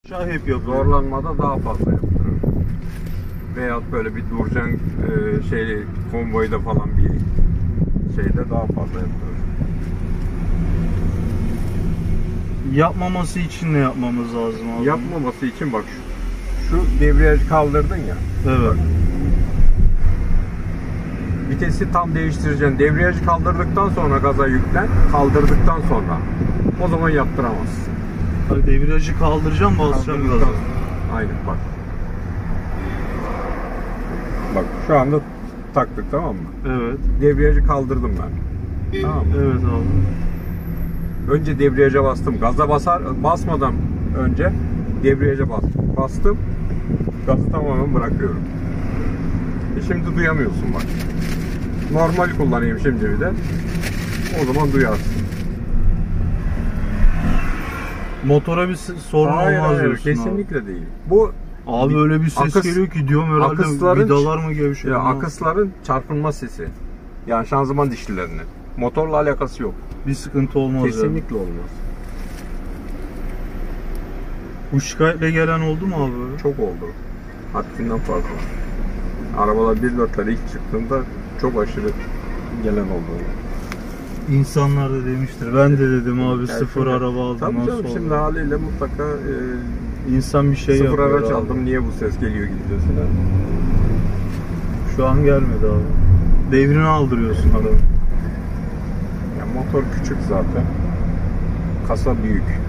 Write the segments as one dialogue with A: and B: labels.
A: Aşağı hep yapıyor.
B: Zorlanmada daha fazla yaptırır. Veyahut böyle bir duracaksın konvoyda falan bir şeyde daha fazla yaptırır.
A: Yapmaması için ne yapmamız lazım abi?
B: Yapmaması için bak şu debriyajı kaldırdın ya.
A: Evet.
B: Bak, vitesi tam değiştireceksin. Debriyajı kaldırdıktan sonra gaza yüklen. Kaldırdıktan sonra. O zaman yaptıramazsın.
A: Hani debriyajı kaldıracağım, basacağım gaza.
B: Aynen bak. Bak şu anda taktık, tamam mı?
A: Evet.
B: Debriyajı kaldırdım ben. Tamam mı?
A: Evet abi.
B: Önce debriyaja bastım. Gaza basmadan önce debriyaja bastım. Gazı tamamen bırakıyorum. Şimdi duyamıyorsun bak. Normal kullanayım şimdi bir de. O zaman duyarsın.
A: Motora bir sorun olmaz diyorsun.
B: Kesinlikle değil. Bu
A: abi öyle bir ses geliyor ki diyorum herhalde vidalar mı gevşiyor?
B: Ya akısların çarpılma sesi. Yani şanzıman dişlilerinin. Motorla alakası yok.
A: Bir sıkıntı olmaz.
B: Kesinlikle olmaz.
A: Bu şikayetle gelen oldu mu abi?
B: Çok oldu. Haddinden fazla. Arabalar 1.4'ler ilk çıktığında çok aşırı gelen oldu.
A: İnsanlar da demiştir. Ben de dedim abi
B: yani
A: sıfır araba aldım.
B: Tabii canım, şimdi haliyle mutlaka
A: insan bir şey
B: sıfır
A: yapıyor.
B: araç aldım. Niye bu ses geliyor gidiyorsun ha?
A: Şu an gelmedi abi. Devrini aldırıyorsun adamı.
B: Ya motor küçük zaten. Kasa büyük.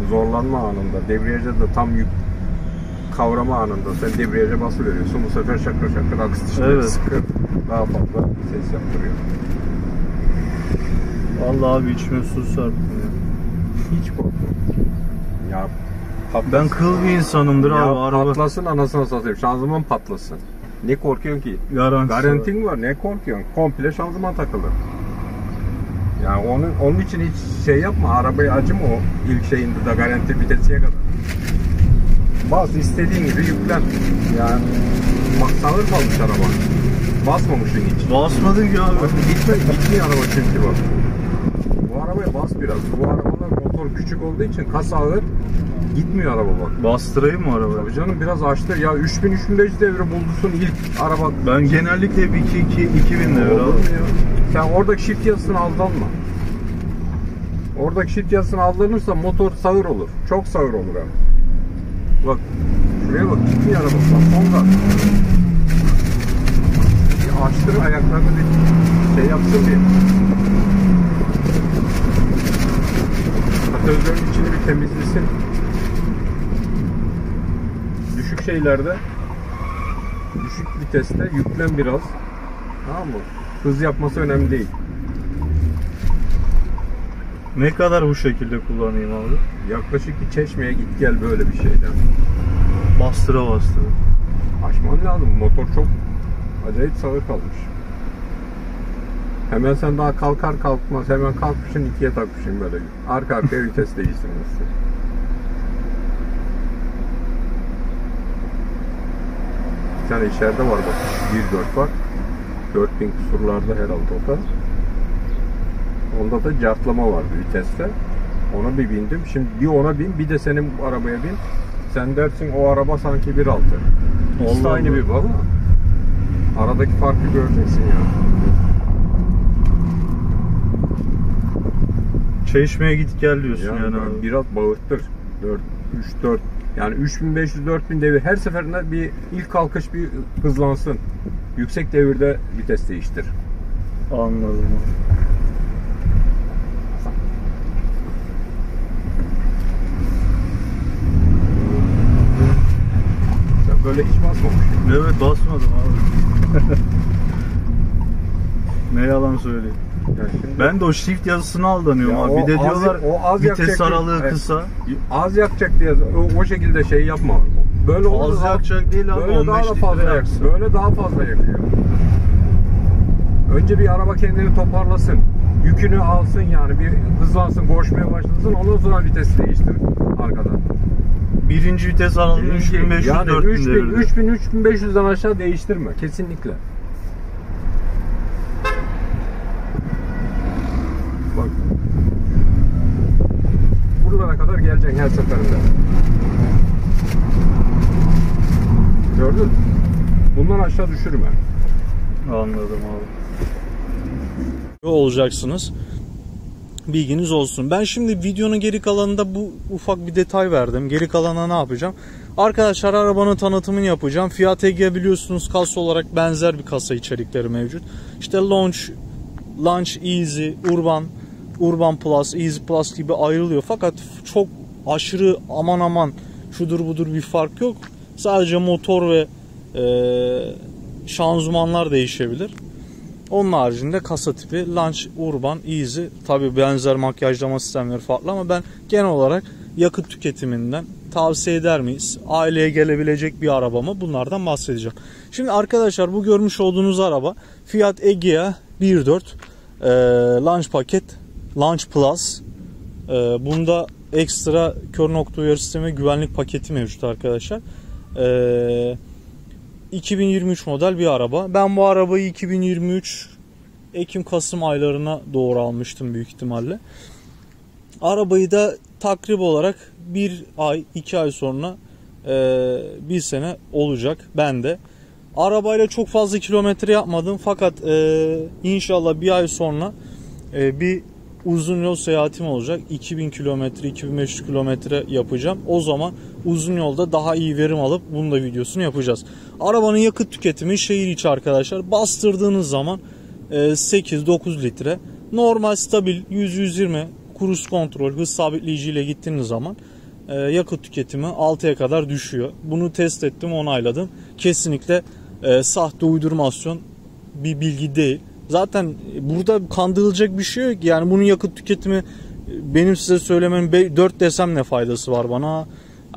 B: Zorlanma anında, debriyaja da tam yük kavrama anında sen debriyaja basıveriyorsun. Bu sefer şakır şakır akış dişleri sıkıyor. Daha fazla ses yaptırıyor.
A: Vallahi abi içime su serptim ya.
B: Hiç korkma. Ya patlasın.
A: Ben kıl bir insanımdır
B: ya
A: abi. Araba
B: patlasın anasını satayım. Şanzıman patlasın. Ne korkuyorsun ki? Garantin var. Ne korkuyorsun? Komple şanzıman takılır. Yani onun için hiç şey yapma. Arabaya acıma o ilk şeyinde de garanti vitesiye kadar. Bas istediğin gibi yüklen. Yani sağır kalmış araba. Basmamışsın hiç.
A: Basmadın ki abi.
B: Gitmiyor araba çünkü bak. Bu arabaya bas biraz. Bu arabalar motor küçük olduğu için kas ağır. Gitmiyor araba bak.
A: Bastırayım mı araba?
B: Tabii canım biraz açtır. Ya 3000-3500 devre buldusun ilk araba.
A: Ben genellikle hep 2000 devre aldım.
B: Sen oradaki shift yazısını aldanma. Oradaki shift yazısını aldanırsa motor sağır olur. Çok sağır olur abi. Bak şuraya bak, gitmiyor araba. Bak son gaz. Bir açtır ayaklarını, bir şey yapsın bir. Katalizörün içini bir temizlesin. Düşük şeylerde, düşük viteste yüklen biraz. Tamam mı? Hız yapması önemli değil.
A: Ne kadar bu şekilde kullanayım abi?
B: Yaklaşık bir Çeşme'ye git gel böyle bir şeyden.
A: Bastıra.
B: Açman lazım. Motor çok acayip sağır kalmış. Hemen sen daha kalkar kalkmaz hemen kalkmışsın, ikiye takmışsın böyle. Arka arkaya vites değiştirmesi. Bir tane içeride var bak. 1.4 var. 4000 kusurlarda herhalde o da. Onda da cartlama vardı viteste. Ona bir bindim. Şimdi bir ona bin, bir de senin arabaya bin. Sen dersin o araba sanki 1.6. İkisi aynı bir baba. Aradaki farkı göreceksin ya.
A: Çeşme'ye git gel diyorsun yani abi.
B: Biraz bağırttır. 3-4 yani 3500-4000 devir. Her seferinde bir ilk kalkış bir hızlansın. Yüksek devirde vites değiştir.
A: Anladım.
B: Sen böyle hiç basmamışsın.
A: Evet basmadım abi. Ne yalan söyleyeyim.
B: Yani şimdi,
A: ben de o shift yazısına aldanıyorum abi. Bir de diyorlar vites aralığı kısa.
B: Az yakacak diye o şekilde şey yapma. Böyle
A: az yakacak değil abi.
B: Böyle daha fazla yaksın. Böyle daha fazla yakıyor. Önce bir araba kendini toparlasın. Yükünü alsın yani bir hızlansın, koşmaya başlasın. Ondan sonra vites değiştir arkadan.
A: Birinci vites aralığı 3500
B: yani
A: 4000
B: 3500'den aşağı değiştirme kesinlikle. Bak. Buralara kadar geleceksin her seferinde. aşağı düşürme.
A: Anladım abi.
C: Olacaksınız. Bilginiz olsun. Ben şimdi videonun geri kalanında bu ufak bir detay verdim. Geri kalanına ne yapacağım? Arkadaşlar arabanın tanıtımını yapacağım. Fiat Egea biliyorsunuz kasa olarak benzer bir kasa içerikleri mevcut. İşte Launch, Easy, Urban Plus, Easy Plus gibi ayrılıyor. Fakat çok aşırı aman şudur budur bir fark yok. Sadece motor ve şanzımanlar değişebilir. Onun haricinde kasa tipi Launch, Urban, Easy. Tabi benzer makyajlama sistemleri farklı ama ben genel olarak yakıt tüketiminden tavsiye eder miyiz? Aileye gelebilecek bir araba mı? Bunlardan bahsedeceğim. Şimdi arkadaşlar bu görmüş olduğunuz araba Fiat Egea 1.4 Launch paket, Launch Plus. Bunda ekstra kör nokta uyarı sistemi güvenlik paketi mevcut arkadaşlar. 2023 model bir araba. Ben bu arabayı 2023 Ekim-Kasım aylarına doğru almıştım büyük ihtimalle. Arabayı da takrib olarak 1 ay 2 ay sonra 1 sene olacak bende. Arabayla çok fazla kilometre yapmadım fakat inşallah bir ay sonra bir uzun yol seyahatim olacak. 2000 kilometre, 2500 kilometre yapacağım. O zaman uzun yolda daha iyi verim alıp bunun da videosunu yapacağız. Arabanın yakıt tüketimi şehir içi arkadaşlar. Bastırdığınız zaman 8-9 litre. Normal stabil 100-120 cruise kontrol hız sabitleyici ile gittiğiniz zaman yakıt tüketimi 6'ya kadar düşüyor. Bunu test ettim, onayladım. Kesinlikle sahte uydurmasyon bir bilgi değil. Zaten burada kandırılacak bir şey yok. Yani bunun yakıt tüketimi benim size söylemem 4 desem ne faydası var bana?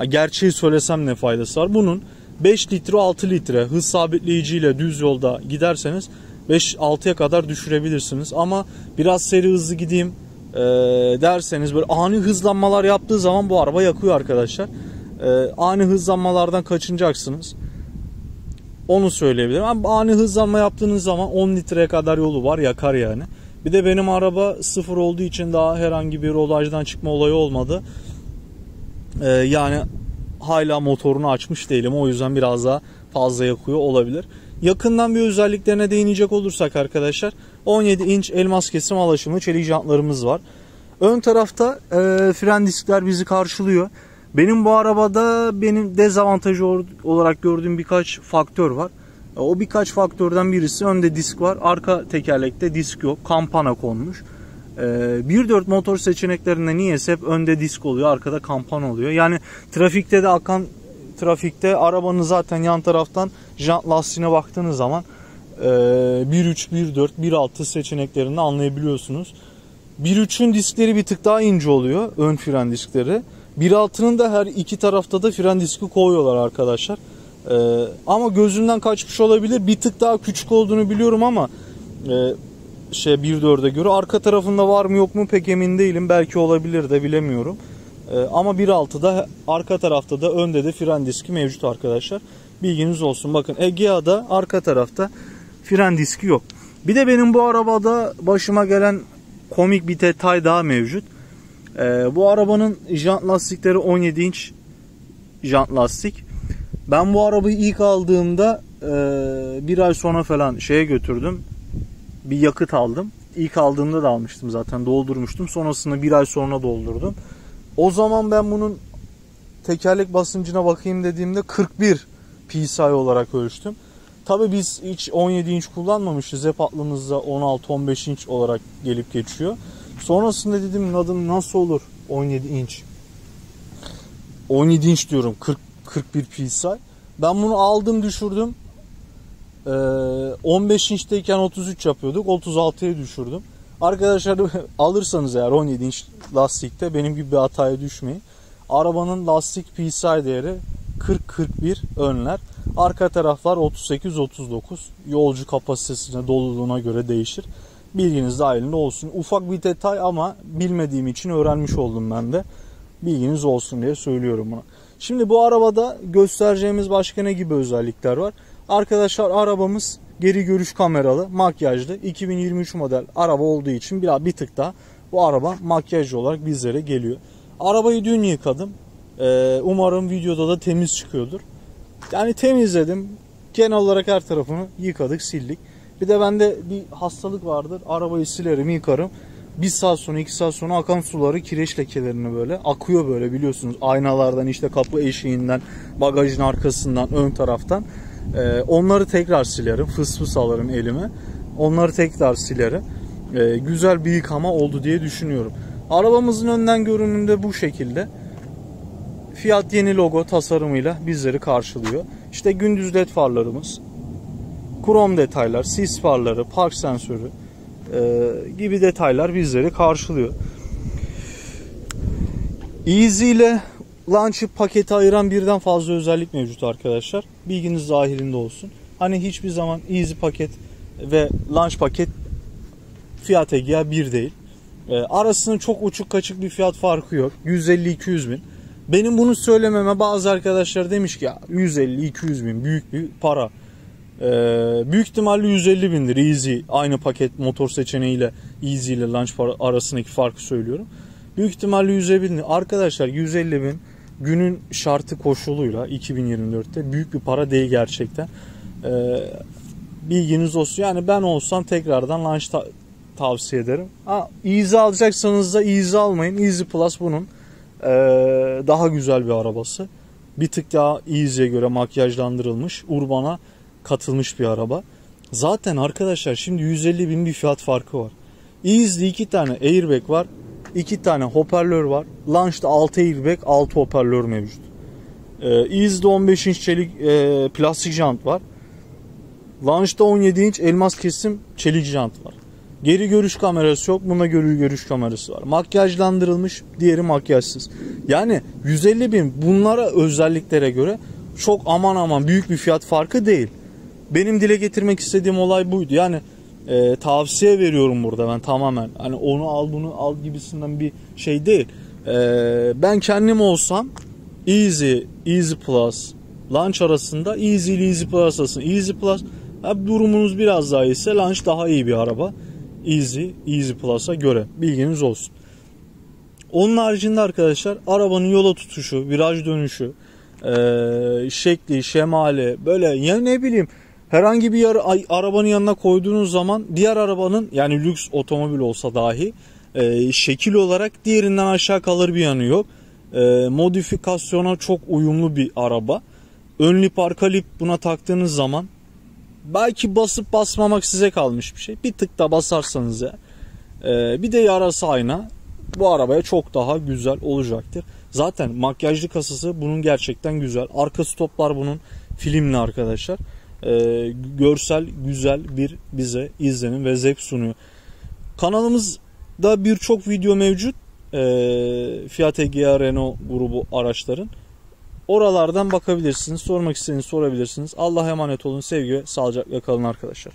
C: Gerçeği söylesem ne faydası var? Bunun 5 litre 6 litre hız sabitleyiciyle düz yolda giderseniz 5-6'ya kadar düşürebilirsiniz. Ama biraz seri hızlı gideyim derseniz böyle ani hızlanmalar yaptığı zaman bu araba yakıyor arkadaşlar. Ani hızlanmalardan kaçınacaksınız. Onu söyleyebilirim. Ama ani hızlanma yaptığınız zaman 10 litreye kadar yolu var, yakar yani. Bir de benim araba sıfır olduğu için daha herhangi bir rodajdan çıkma olayı olmadı. Yani hala motorunu açmış değilim. O yüzden biraz daha fazla yakıyor olabilir. Yakından bir özelliklerine değinecek olursak arkadaşlar 17 inç elmas kesim alaşımlı çelik jantlarımız var. Ön tarafta fren diskler bizi karşılıyor. Benim bu arabada dezavantajı olarak gördüğüm birkaç faktör var. O birkaç faktörden birisi önde disk var. Arka tekerlekte disk yok. Kampana konmuş. 1.4 motor seçeneklerinde niyeyse hep önde disk oluyor. Arkada kampana oluyor. Yani trafikte arabanın zaten yan taraftan jant lastiğine baktığınız zaman 1.3, 1.4, 1.6 seçeneklerini anlayabiliyorsunuz. 1.3'ün diskleri bir tık daha ince oluyor. Ön fren diskleri. 1.6'nın da her iki tarafta da fren diski koyuyorlar arkadaşlar. Ama gözümden kaçmış olabilir. Bir tık daha küçük olduğunu biliyorum ama 1.4'e göre. Arka tarafında var mı yok mu pek emin değilim. Belki olabilir de bilemiyorum. Ama 1.6'da arka tarafta da önde de fren diski mevcut arkadaşlar. Bilginiz olsun. Bakın Egea'da arka tarafta fren diski yok. Bir de benim bu arabada başıma gelen komik bir detay daha mevcut. Bu arabanın jant lastikleri 17 inç jant lastik. Ben bu arabayı ilk aldığımda bir ay sonra falan şeye götürdüm. Bir yakıt aldım. İlk aldığımda da almıştım zaten, doldurmuştum. Sonrasında bir ay sonra doldurdum. O zaman ben bunun tekerlek basıncına bakayım dediğimde 41 PSI olarak ölçtüm. Tabi biz hiç 17 inç kullanmamışız. Hep aklımızda 16-15 inç olarak gelip geçiyor. Sonrasında dedim adım nasıl olur 17 inç. 17 inç diyorum, 41 PSI. Ben bunu aldım düşürdüm. 15 inçteyken 33 yapıyorduk. 36'ya düşürdüm. Arkadaşlar alırsanız eğer 17 inç lastikte benim gibi bir hataya düşmeyin. Arabanın lastik PSI değeri 40-41 önler. Arka taraflar 38-39. Yolcu kapasitesine, doluluğuna göre değişir. Bilginiz dahilinde olsun. Ufak bir detay ama bilmediğim için öğrenmiş oldum ben de. Bilginiz olsun diye söylüyorum bunu. Şimdi bu arabada göstereceğimiz başka ne gibi özellikler var? Arkadaşlar arabamız geri görüş kameralı, makyajlı. 2023 model araba olduğu için bir tık daha bu araba makyajlı olarak bizlere geliyor. Arabayı dün yıkadım. Umarım videoda da temiz çıkıyordur. Yani temizledim. Genel olarak her tarafını yıkadık, sildik. Bir de bende bir hastalık vardır. Arabayı silerim, yıkarım. 1 saat sonra 2 saat sonra akan suları, kireç lekelerini böyle akıyor böyle, biliyorsunuz. Aynalardan, işte kapı eşiğinden, bagajın arkasından, ön taraftan. Onları tekrar silerim. Fıs fıs alırım elime. Onları tekrar silerim. Güzel bir yıkama oldu diye düşünüyorum. Arabamızın önden görünümünde bu şekilde. Fiat yeni logo tasarımıyla bizleri karşılıyor. İşte gündüz led farlarımız, krom detaylar, sis farları, park sensörü gibi detaylar bizleri karşılıyor. Easy ile Launch paketi ayıran birden fazla özellik mevcut arkadaşlar. Bilginiz dahilinde olsun. Hani hiçbir zaman Easy paket ve Launch paket Fiat Egea bir değil. Arasının çok uçuk kaçık bir fiyat farkı yok. 150-200 bin. Benim bunu söylememe bazı arkadaşlar demiş ki ya 150-200 bin büyük bir para. Büyük ihtimalle 150 bindir Easy. Aynı paket motor seçeneğiyle Easy ile Launch arasındaki farkı söylüyorum. Büyük ihtimalle 150 bin. Arkadaşlar 150 bin günün şartı koşuluyla 2024'te büyük bir para değil gerçekten. Bilginiz olsun. Yani ben olsam tekrardan Launch tavsiye ederim. Easy alacaksanız da Easy almayın. Easy Plus bunun daha güzel bir arabası. Bir tık daha Easy'ye göre makyajlandırılmış, urbana katılmış bir araba. Zaten arkadaşlar şimdi 150 bin bir fiyat farkı var. Easy'de 2 tane airbag var. 2 tane hoparlör var. Launch'ta 6 airbag, 6 hoparlör mevcut. Easy'de 15 inç çelik plastik jant var. Launch'ta 17 inç elmas kesim çelik jant var. Geri görüş kamerası yok. Bunda geri görüş kamerası var. Makyajlandırılmış, diğeri makyajsız. Yani 150 bin bunlara, özelliklere göre çok aman büyük bir fiyat farkı değil. Benim dile getirmek istediğim olay buydu. Yani tavsiye veriyorum burada ben tamamen. Hani onu al bunu al gibisinden bir şey değil. Ben kendim olsam Easy Plus, Launch arasında Easy ile Easy Plus arasında. Easy Plus, durumunuz biraz daha iyiyse Launch daha iyi bir araba. Easy Plus'a göre, bilginiz olsun. Onun haricinde arkadaşlar arabanın yola tutuşu, viraj dönüşü, şekli, şemali, böyle ya ne bileyim, herhangi bir arabanın yanına koyduğunuz zaman diğer arabanın, yani lüks otomobil olsa dahi şekil olarak diğerinden aşağı kalır bir yanı yok. Modifikasyona çok uyumlu bir araba. Ön lip, arka lip buna taktığınız zaman belki basıp basmamak size kalmış bir şey. Bir tık da basarsanız ya. Bir de yarası ayna bu arabaya çok daha güzel olacaktır. Zaten makyajlı kasası bunun gerçekten güzel. Arka stoplar bunun filmli arkadaşlar. Görsel güzel bir bize izlenim ve zevk sunuyor. Kanalımızda birçok video mevcut. Fiat Egea, Renault grubu araçların. Oralardan bakabilirsiniz. Sormak istediğinizi sorabilirsiniz. Allah'a emanet olun. Sevgi ve sağlıcakla kalın arkadaşlar.